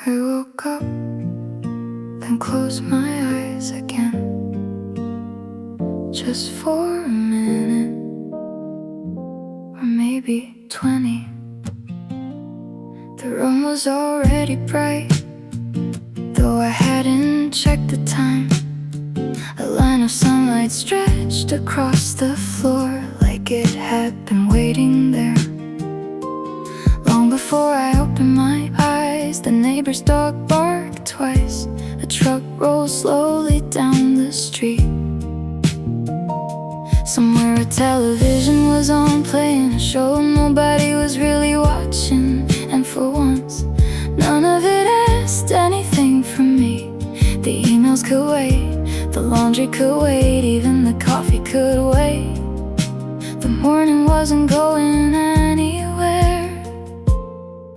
I woke up, then closed my eyes again, just for a minute, or maybe 20. The room was already bright, though I hadn't checked the time. A line of sunlight stretched across the floor, like it had been waiting there. Long before I opened my eyes, the neighbor's dog barked twice. A truck rolled slowly down the street. Somewhere a television was on, playing a show nobody was really watching. And for once, none of it asked anything from me. The emails could wait, the laundry could wait, even the coffee could wait. The morning wasn't going anywhere.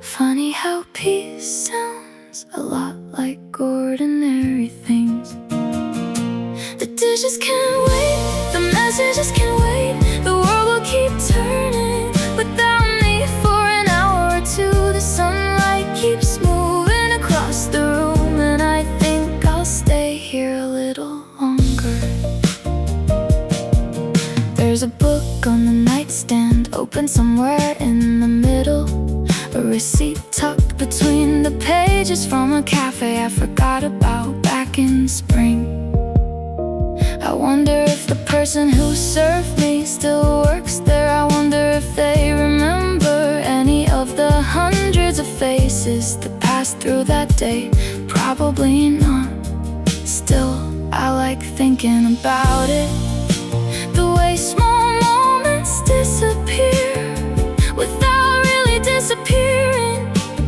Funny how peace sounds a lot like ordinary things. The dishes can wait, the messages can wait, the world will keep turning without me for an hour or two. The sunlight keeps moving across the room, and I think I'll stay here a little longer. There's a book on the nightstand, open somewhere in the middle. A receipt tucked between the pages from a cafe I forgot about back in spring. I wonder if the person who served me still works there. I wonder if they remember any of the hundreds of faces that passed through that day. Probably not. Still, I like thinking about it, the way small moments disappear without really disappearing.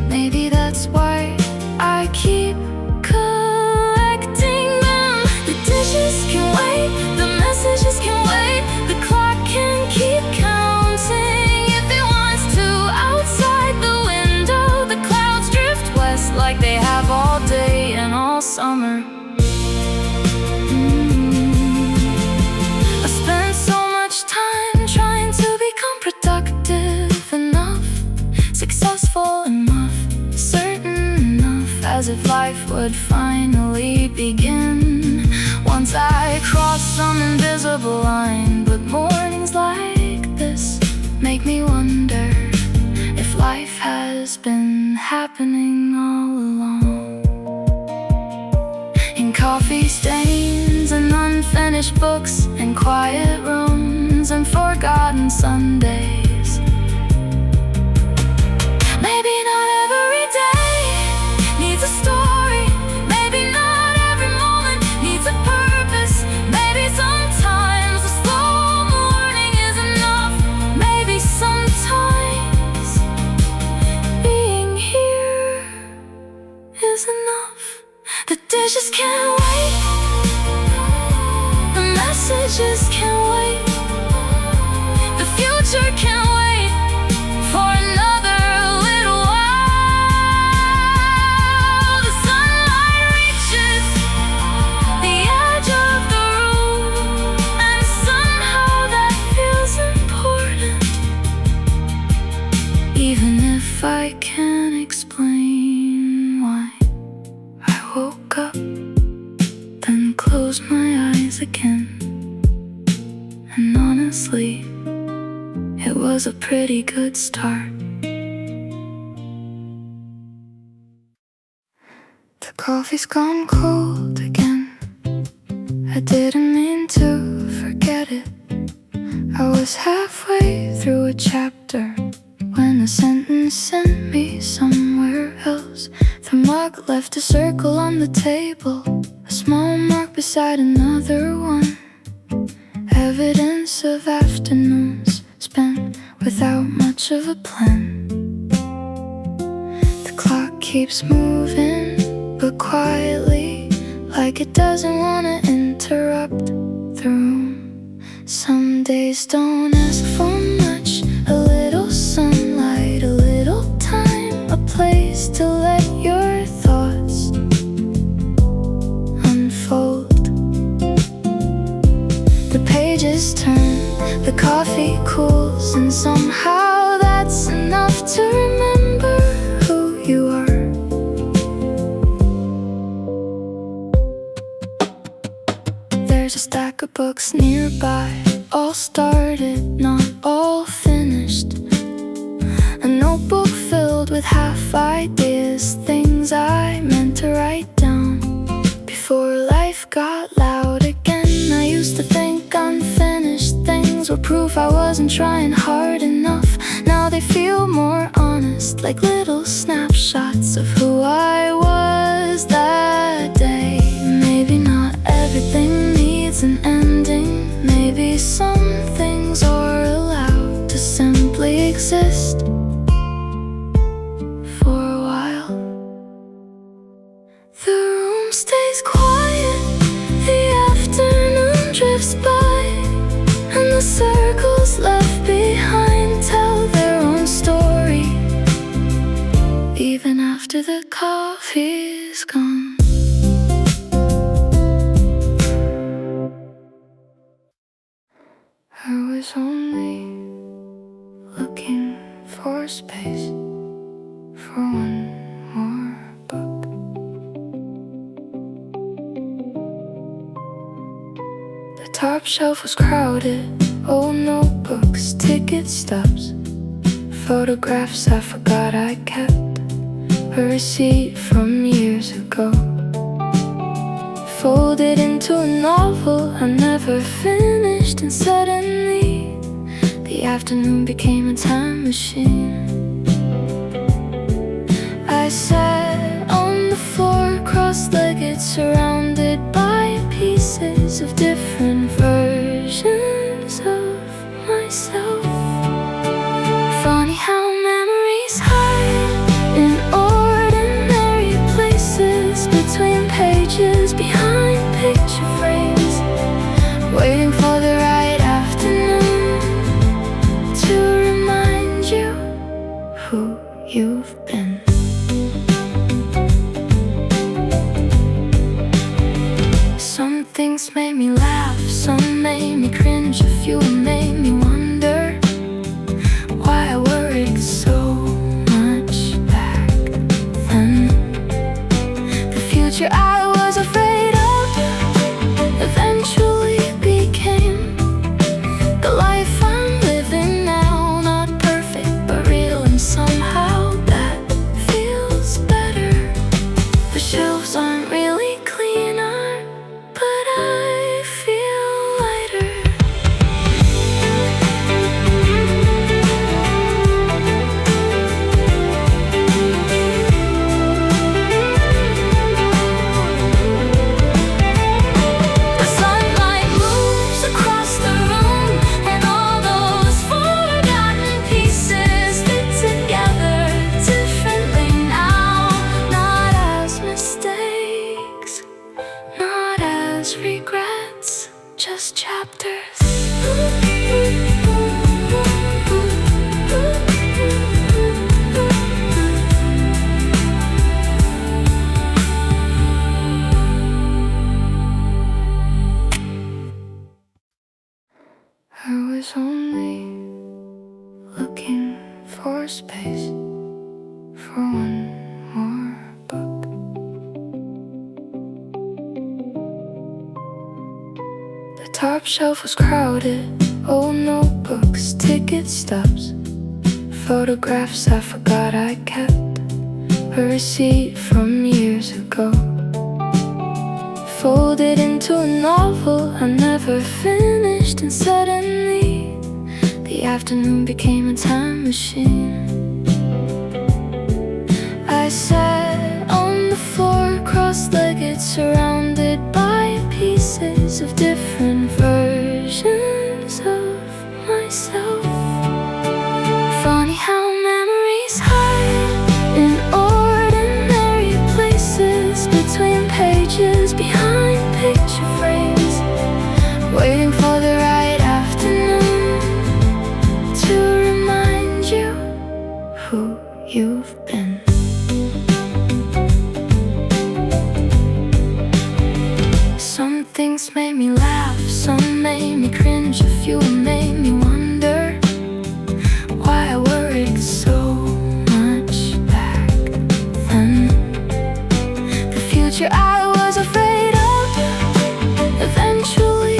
Maybe that's why I keep collecting them. The dishes can wait, the messages can wait, the clock can keep counting if it wants to. Outside the window, the clouds drift west like they have all day and all summer. I spent so much time trying to become productive enough, successful enough, certain enough, as if life would finally begin once I crossed some invisible line. But mornings like this make me wonder if life has been happening all along. In coffee stains and unfinished books and quiet rooms and forgotten Sundays. Maybe not every day needs a story, maybe not every moment needs a purpose. Maybe sometimes a slow morning is enough. Maybe sometimes being here is enough. The dishes can't wait, the messages can't wait, the future can't wait for another little while. The sunlight reaches the edge of the room, and somehow that feels important, even if I can't explain why. I woke up, then closed my eyes again, and honestly, it was a pretty good start. The coffee's gone cold again. I didn't mean to forget it. I was halfway through a chapter when a sentence sent me somewhere else. The mug left a circle on the table, a small mark beside another one. Evidence of afternoons spent without much of a plan. The clock keeps moving, but quietly, like it doesn't want to interrupt the room. Some days don't ask for much, a little sunlight, a little time, a place to let your thoughts unfold. The pages turn, the coffee cools, and somehow that's enough to remember who you are. There's a stack of books nearby, all started, not all finished. A notebook filled with half ideas, things I meant to write down. Before life got loud again, I used to think unfinished things were proof I wasn't trying hard enough. Now they feel more honest, like little snapshots of who I was that day. Maybe not everything needs an ending. Maybe some things are allowed to simply exist for a while. The room stays quiet, the afternoon drifts by, and the circles left behind tell their own story, even after the coffee's gone. I was only looking for space for one more book. The top shelf was crowded, old notebooks, ticket stubs, photographs I forgot I kept, a receipt from years ago, folded into a novel I never finished. And suddenly the afternoon became a time machine. I sat on the floor, cross-legged, surrounded by pieces of different versions of myself. Funny how memories hide in ordinary places, between pages, behind picture frames, waiting for the right afternoon to remind you who you've been. Some things made me laugh, some made me cringe, a few made me wonder why I worried so much back then. The future I was afraid of eventually became the life I'm living now. Not perfect, but real, and somehow that feels better. The shelves aren't really cleaner, but I feel lighter. The sunlight moves across the room, and all those forgotten pieces fit together differently now. Not as mistakes, not as regrets, just chapters. I was only looking for space for one more book. The top shelf was crowded, old notebooks, ticket stubs, photographs I forgot I kept, a receipt from years ago, folded into a novel I never finished. And suddenly the afternoon became a time machine. I sat on the floor, cross-legged, surrounded by pieces of different versions of myself. Funny how memories hide in ordinary places, between pages, behind picture frames, waiting for the right afternoon to remind you who you've been. Some things made me laugh, some made me cringe, a few made me wonder why I worried so much back then. The future I was afraid of eventually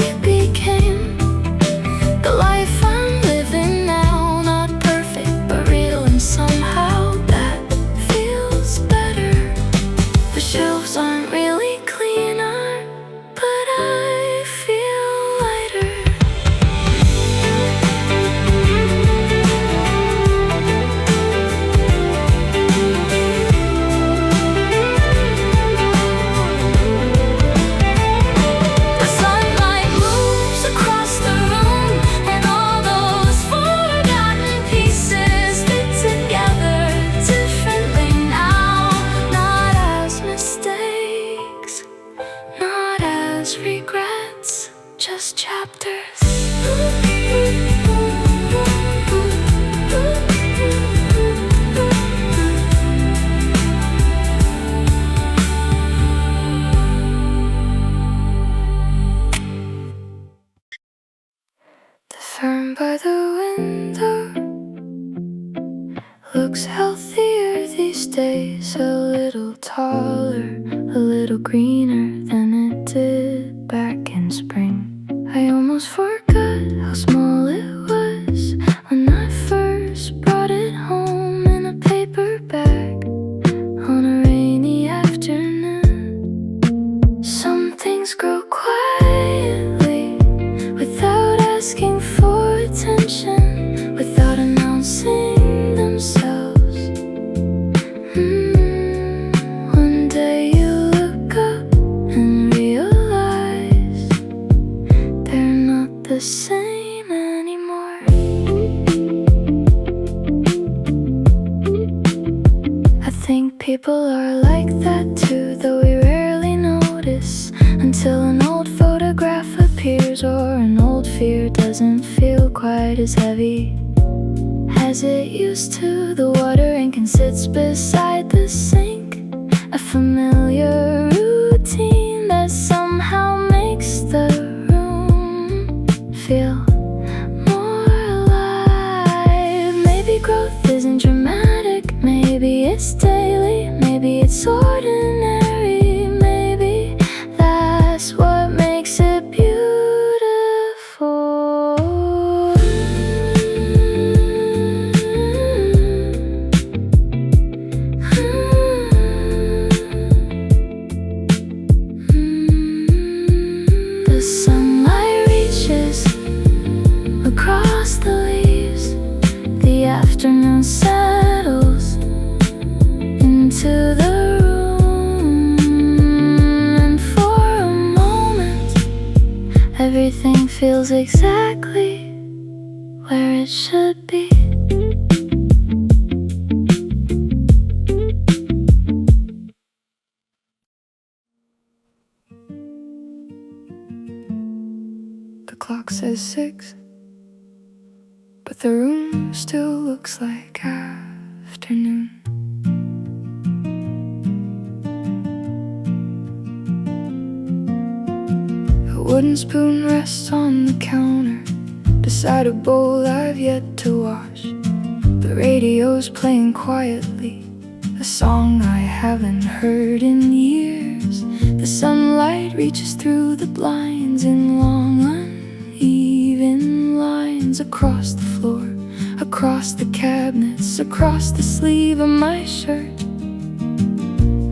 trees a little taller, a little greener than it did back in spring. I almost forgot how small it was when I first brought it home in a paper bag on a rainy afternoon. Some things grow quietly without asking for attention, without announcing themselves. One day you look up and realize they're not the same anymore. I think people are like that too, though we rarely notice until an old photograph appears, or an old fear doesn't feel quite as heavy as it used to. The water ink sits beside the sink, a familiar routine that somehow makes the room feel more alive. Maybe growth isn't dramatic, maybe it's daily, maybe it's ordinary, maybe that's what makes it beautiful. The sunlight reaches across the leaves, the afternoon settles into the room, and for a moment everything feels exactly where it should be. The clock says 6, but the room still looks like afternoon. A wooden spoon rests on the counter beside a bowl I've yet to wash. The radio's playing quietly, a song I haven't heard in years. The sunlight reaches through the blinds in long, uneven lines across the floor, across the cabinets, across the sleeve of my shirt.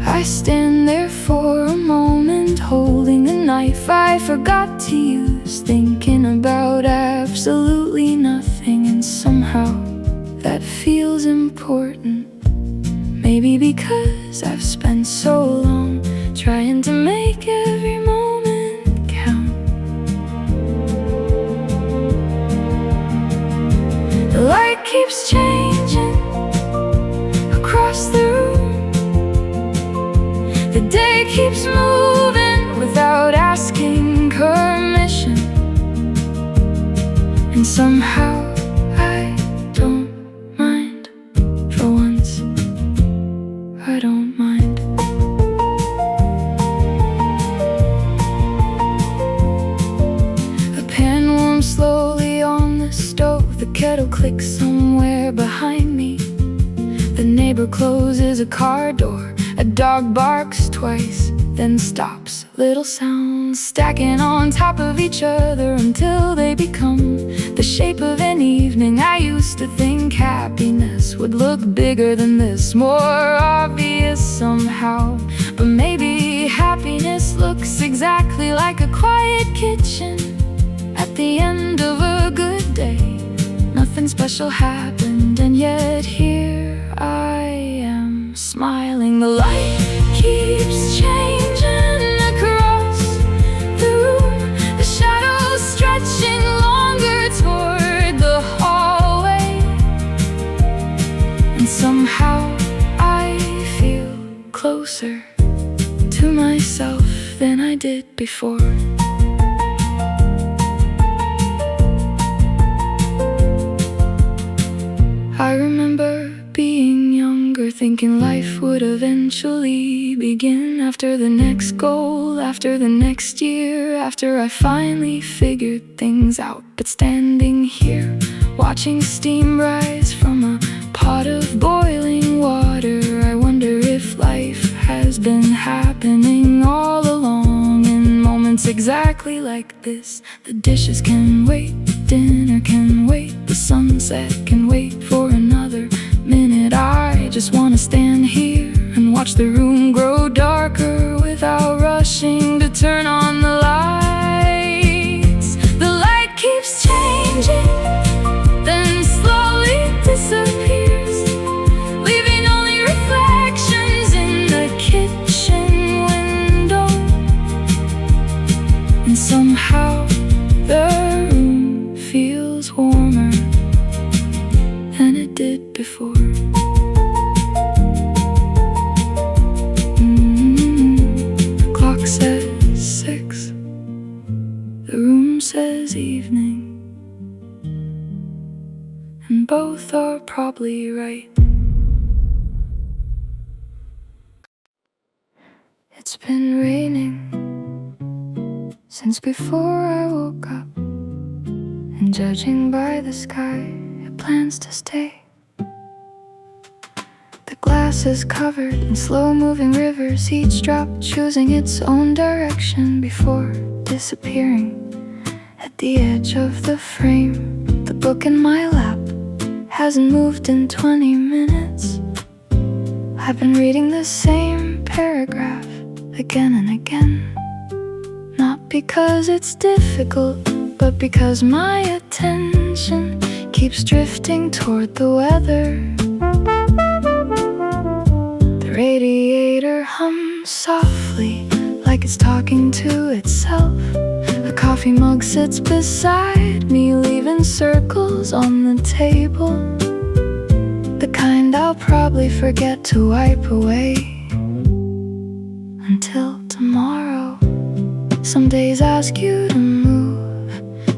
I stand there for a moment, holding a knife I forgot to use, thinking about absolutely nothing, and somehow that feels important. Maybe because I've spent so long trying to make every moment count. The light keeps changing across the room, the day keeps moving without asking permission, and somehow I don't mind. For once, I don't mind. A pan warms slowly on the stove, the kettle clicks somewhere behind me. The neighbor closes a car door, a dog barks twice, then stops. Little sounds stacking on top of each other until they become the shape of an evening. I used to think happiness would look bigger than this, more obvious somehow. But maybe happiness looks exactly like a quiet kitchen at the end of a good day. Nothing special happened, and yet here I am, smiling. The light keeps changing across the room, the shadows stretching longer toward the hallway, and somehow I feel closer to myself than I did before. I remember being younger, thinking life would eventually begin after the next goal, after the next year, after I finally figured things out. But standing here, watching steam rise from a pot of boiling water, I wonder if been happening all along, in moments exactly like this. The dishes can wait, dinner can wait, the sunset can wait for another minute. I just wanna stand here and watch the room grow darker without rushing to turn on the lights. The light keeps changing, then slowly disappears, leaving only reflections in the kitchen window. And somehow the room feels warmer than it did before. The clock says 6, the room says evening, and both are probably right. It's been raining since before I woke up, and judging by the sky, it plans to stay. The glass is covered in slow-moving rivers, each drop choosing its own direction before disappearing at the edge of the frame. The book in my lap hasn't moved in 20 minutes. I've been reading the same paragraph again and again, not because it's difficult, but because my attention keeps drifting toward the weather. The radiator hums softly, like it's talking to itself. A coffee mug sits beside me, leaving circles on the table, the kind I'll probably forget to wipe away until tomorrow. Some days ask you to move,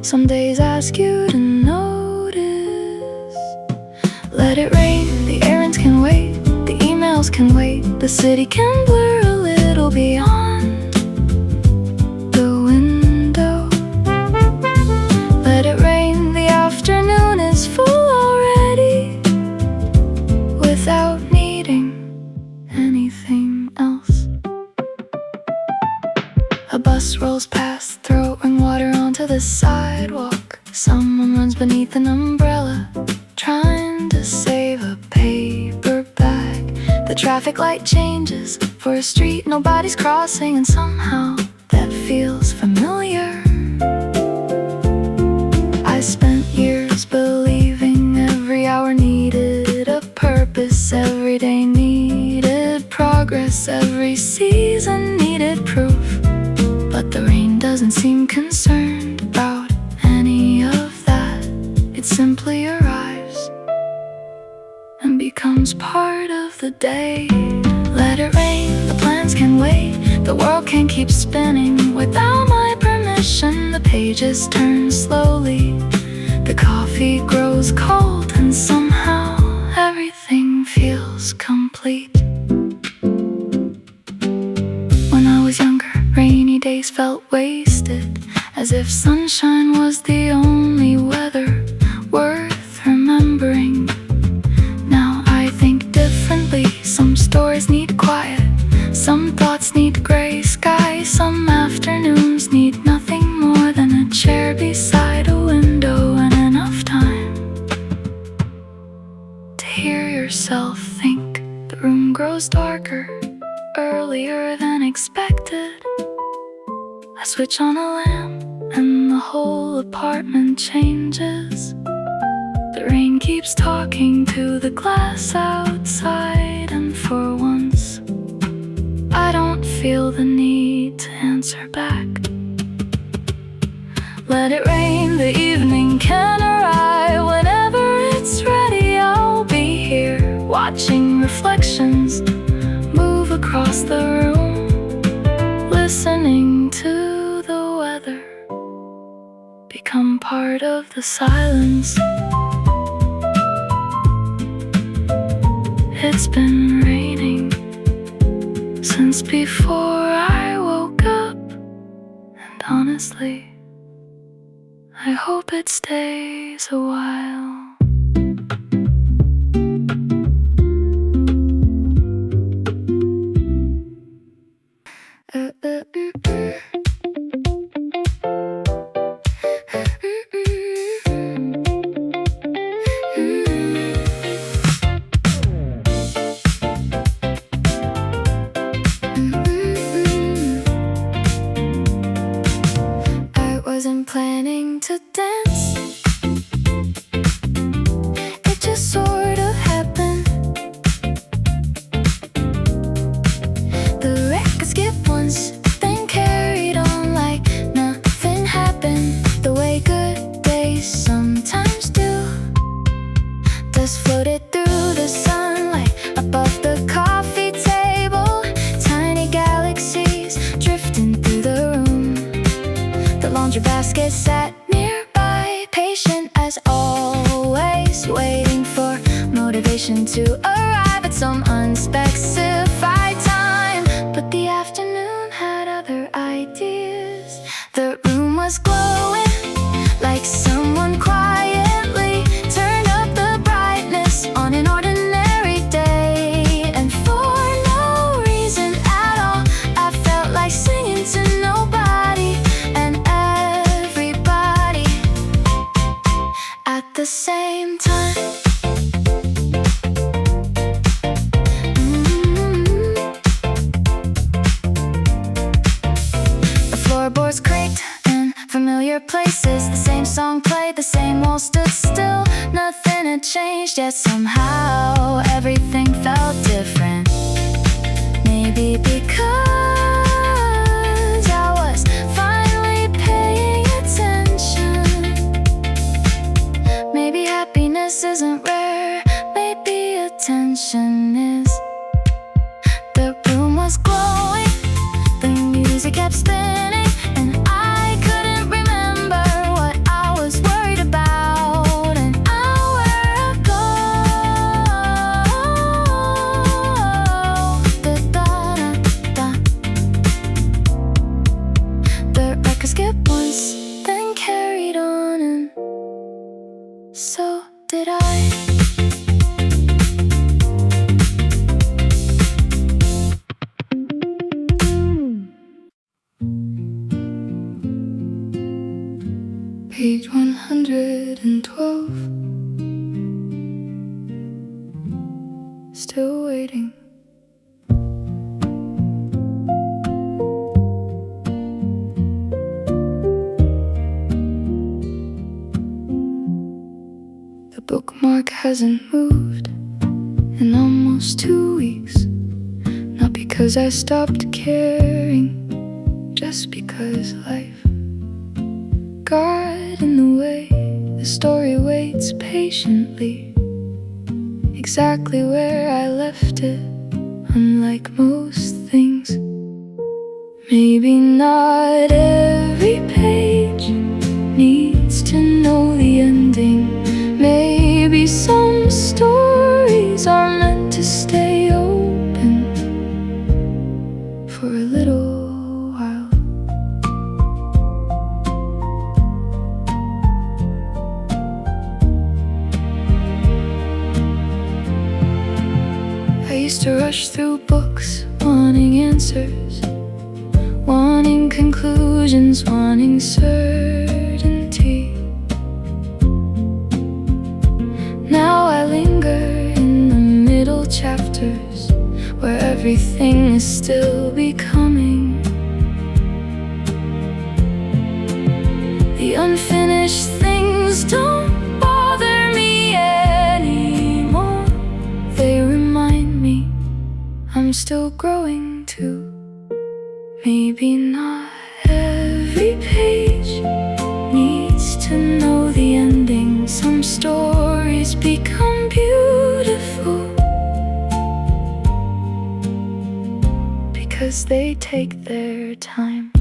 some days ask you to notice. Let it rain, the errands can wait, the emails can wait, the city can blur a little beyond the window. Let it rain, the afternoon is full already, without needing anything else. A bus rolls past, throwing water onto the sidewalk. Someone runs beneath an umbrella, trying to save a paper bag. The traffic light changes for a street nobody's crossing, and somehow that feels familiar. I spent years believing every hour needed a purpose, every day needed progress, every season needed proof. But the rain doesn't seem concerned about any of that. It simply arrives and becomes part of the day. Let it rain, the plans can wait, the world can keep spinning without my permission. The pages turn slowly, the coffee grows cold, and somehow everything feels complete. When I was younger, rainy days felt wasted, as if sunshine was the only weather worth remembering. Now I think differently. Some stories need quiet, some thoughts need gray skies, some afternoons need nothing more than a chair beside a window and enough time to hear yourself think. The room grows darker earlier than expected. I switch on a lamp and the whole apartment changes. The rain keeps talking to the glass outside, and for once I don't feel the need to answer back. Let it rain, the evening can arrive. Whenever it's ready, I'll be here, watching reflections move across the room, listening to the weather become part of the silence. It's been raining since before I woke up, and honestly, I hope it stays a while. skipped once, then carried on like nothing happened, the way good days sometimes do. Dust floated through the sunlight above the coffee table, tiny galaxies drifting through the room. The laundry basket sat nearby, patient as always, waiting for motivation to arrive at some unspecified time. But the afternoon had other ideas. The room was glowing like someone quietly turned up the brightness on an ordinary day. And for no reason at all, I felt like singing to nobody and everybody at the same time. The floorboards creaked in familiar places. The same song played, the same wall stood still. Nothing had changed, yet somehow everything felt different. Maybe because I was finally paying attention. Maybe happiness isn't rare, maybe attention is. The room was glowing, the music kept spinning, and I couldn't remember what I was worried about an hour ago. Da-da-da-da. The record skipped once, then carried on, and so did I. Page 112. Still waiting. The bookmark hasn't moved in almost 2 weeks. Not because I stopped caring, just because life got in the way. The story waits patiently, exactly where I left it. Unlike most things, maybe not every page needs to know the ending. Maybe some stories are meant to stay open for a little while. I used to rush through books, wanting answers, wanting conclusions, wanting certainty. Now I linger in the middle chapters, where everything is still becoming. The unfinished things don't bother me anymore. They remind me I'm still growing too. Maybe not every page needs to know the ending. Some stories become beautiful because they take their time.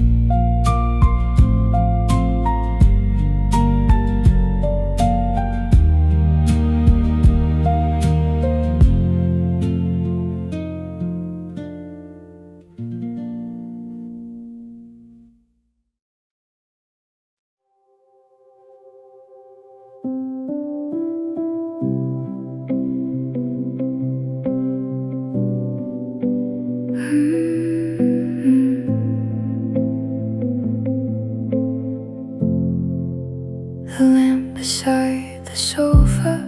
The lamp beside the sofa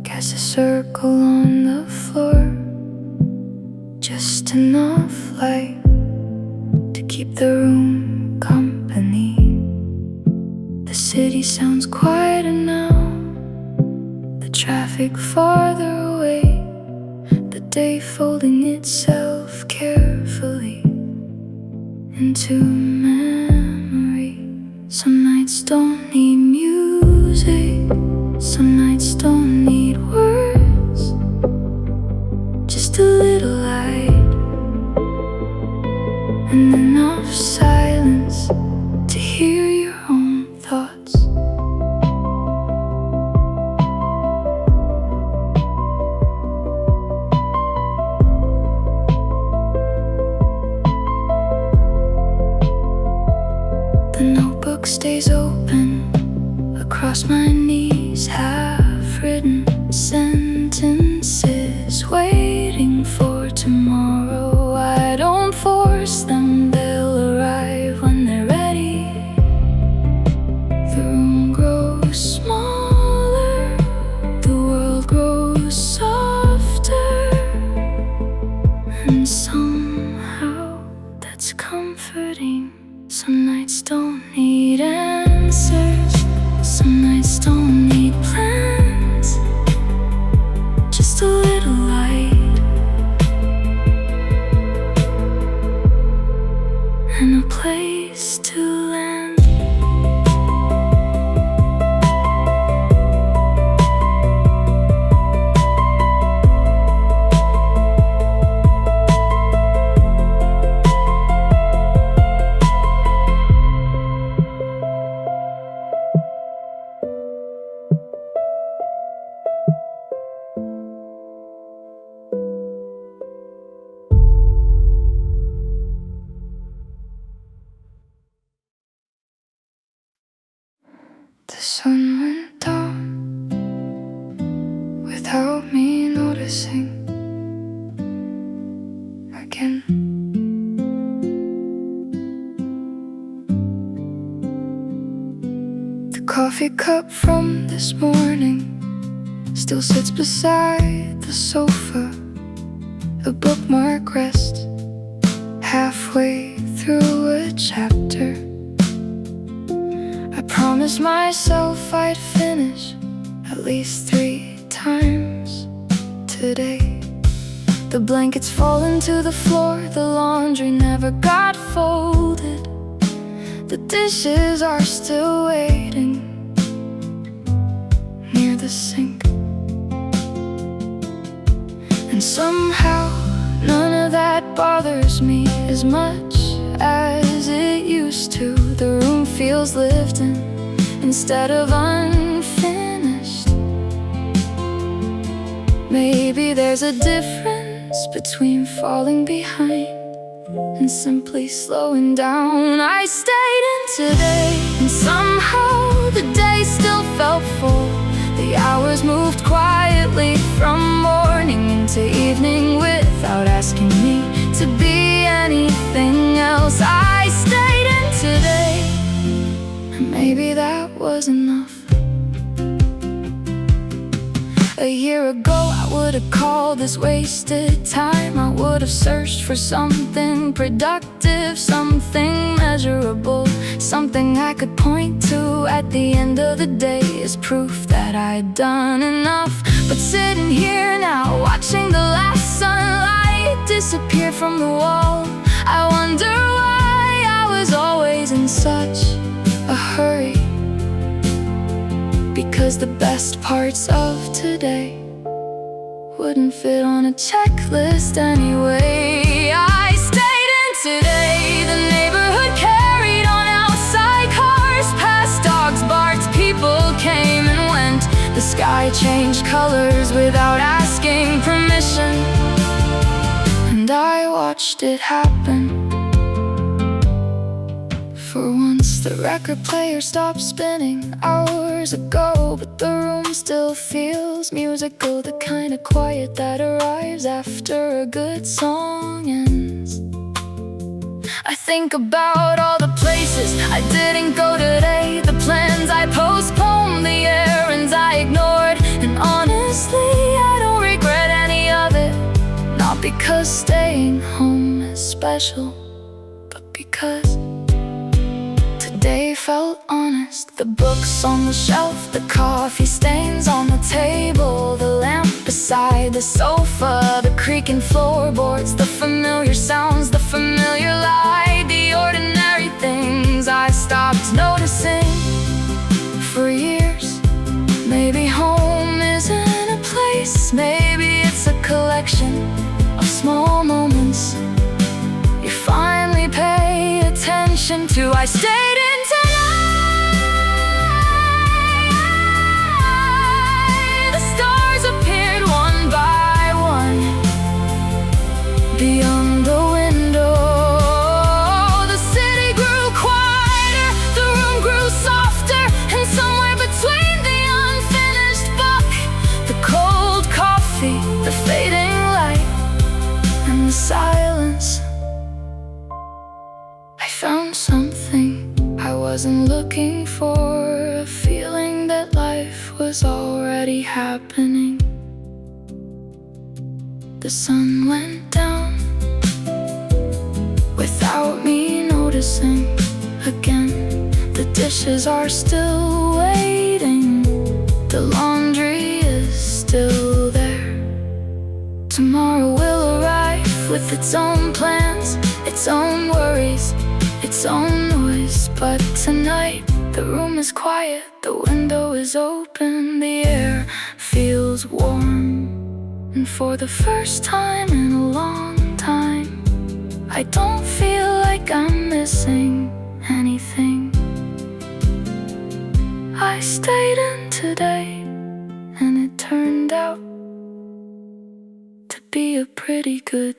casts a circle on the floor, just enough light to keep the room company. The city sounds quieter now, the traffic farther away, the day folding itself carefully and enough silence to hear your own thoughts. The notebook stays open across my knees, half-written sentences waiting for tomorrow. I don't force them, they'll arrive when they're ready. The room grows smaller, the world grows softer, and somehow that's comforting. Some nights don't need answers, some nights don't need plans, just a little light and a place to land. The sun went down without me noticing again. The coffee cup from this morning still sits beside the sofa. A bookmark rests halfway through a chapter. I promised myself I'd finish at least 3 times today. The blankets fallen to the floor, the laundry never got folded, the dishes are still waiting near the sink. And somehow none of that bothers me as much as it used to. The room feels lived in instead of unfinished. Maybe there's a difference between falling behind and simply slowing down. I stayed in today, and somehow the day still felt full. The hours moved quietly from morning into evening without asking me to be anything else. I stayed in today, and maybe that was enough. A year ago I would have called this wasted time. I would have searched for something productive, something measurable, something I could point to at the end of the day as proof that I'd done enough. But sitting here now, watching the last sunlight disappear from the wall, I wonder why I was always in such a hurry. Because the best parts of today wouldn't fit on a checklist anyway. I stayed in today. The neighborhood carried on outside, cars passed, dogs barked, people came and went. The sky changed colors without asking permission, and I watched it happen. For once the record player stopped spinning hours ago, but the room still feels musical, the kind of quiet that arrives after a good song ends. I think about all the places I didn't go today, the plans I postponed, the errands I ignored, and honestly I don't regret any of it. Not because staying home is special, but because today felt honest. The books on the shelf, the coffee stains on the table, the lamp beside the sofa, the creaking floorboards, the familiar sounds, the familiar light, the ordinary things I stopped noticing for years. Maybe home isn't a place, maybe it's a collection of small moments you finally pay vacation too. I stayed in tonight. The stars appeared one by one beyond the window. The city grew quieter, the room grew softer, and somewhere between the unfinished book, the cold coffee, the fading light, and the silence, I found something I wasn't looking for, a feeling that life was already happening. The sun went down without me noticing. Again, the dishes are still waiting, the laundry is still there. Tomorrow will arrive with its own plans, its own worries, its own noise. But tonight, the room is quiet, the window is open, the air feels warm. And for the first time in a long time, I don't feel like I'm missing anything. I stayed in today, and it turned out to be a pretty good